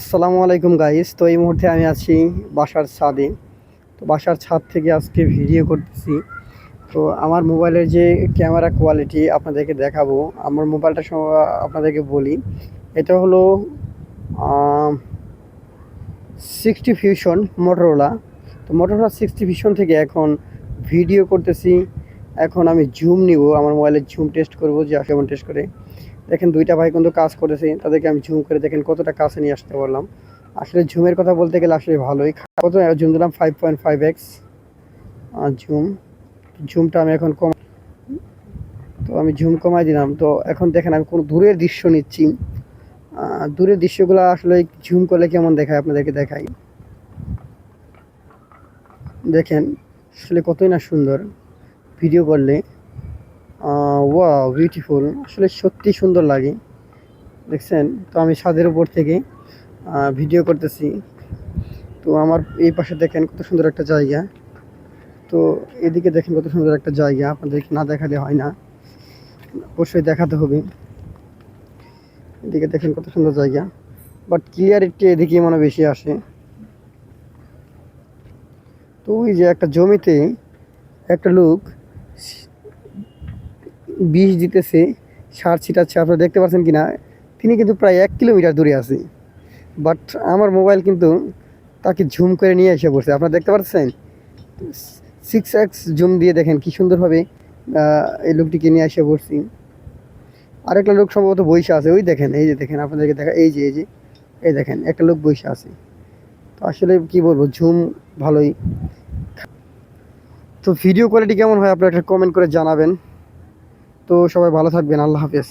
আসসালামু আলাইকুম গাইস। তো এই মুহূর্তে আমি আছি বাসার ছাদে। তো বাসার ছাদ থেকে আজকে ভিডিও করতেছি। তো আমার মোবাইলের যে ক্যামেরা কোয়ালিটি আপনাদেরকে দেখাবো। আমার মোবাইলটা আপনাদেরকে বলি, এটা হলো 60 ফিউশন মোটরোলা। তো মোটরোলা 60 ফিউশন থেকে এখন ভিডিও করতেছি। এখন আমি জুম নিব, আমার মোবাইলের জুম টেস্ট করব যে কেমন টেস্ট করে। দেখেন দুইটা ভাই কিন্তু কাজ করেছে, তাদেরকে আমি জুম করে দেখেন কতটা কাছে নিয়ে আসতে পারলাম। আসলে জুমের কথা বলতে গেলে আসলে ভালোই। কত জুম দিলাম? 5.5x zoom. জুমটা আমি এখন তো আমি জুম কমাই দিলাম। তো এখন দেখেন আমি কোনো দূরের দৃশ্য নিচ্ছি। দূরের দৃশ্যগুলো আসলে জুম করলে কেমন দেখায় আপনাদেরকে দেখাই। দেখেন আসলে কতই না সুন্দর ভিডিও করলে। ওয়াও, বিউটিফুল, আসলে সত্যি সুন্দর লাগে। দেখছেন? তো আমি ছাদের উপর থেকে ভিডিও করতেছি। তো আমার এই পাশে দেখেন কত সুন্দর একটা জায়গা। তো এদিকে দেখেন কত সুন্দর একটা জায়গা, আপনাদেরকে না দেখালে হয় না, অবশ্যই দেখাতে হবে। এদিকে দেখেন কত সুন্দর জায়গা, বাট ক্লিয়ারিটি এদিকে মনে বেশি আসে। তো ওই যে একটা জমিতে একটা লোক বিষ দিতেছে, সার ছিটাচ্ছে, আপনারা দেখতে পাচ্ছেন কিনা। তিনি কিন্তু প্রায় 1 কিলোমিটার দূরে আছে, বাট আমার মোবাইল কিন্তু তাকে ঝুম করে নিয়ে এসে পড়ছে। আপনারা দেখতে পাচ্ছেন 6x জুম দিয়ে দেখেন কি সুন্দরভাবে এই লোকটিকে নিয়ে এসে পড়ছি। আরেকটা লোক সম্ভবত বইসা আছে, ওই দেখেন, এই যে দেখেন, আপনাদেরকে দেখা, এই যে এই দেখেন একটা লোক বইসা আছে। তো আসলে কি বলবো, ঝুম ভালোই। তো ভিডিও কোয়ালিটি কেমন হয় আপনারা একটা কমেন্ট করে জানাবেন। তো সবাই ভালো থাকবেন, আল্লাহ হাফেজ।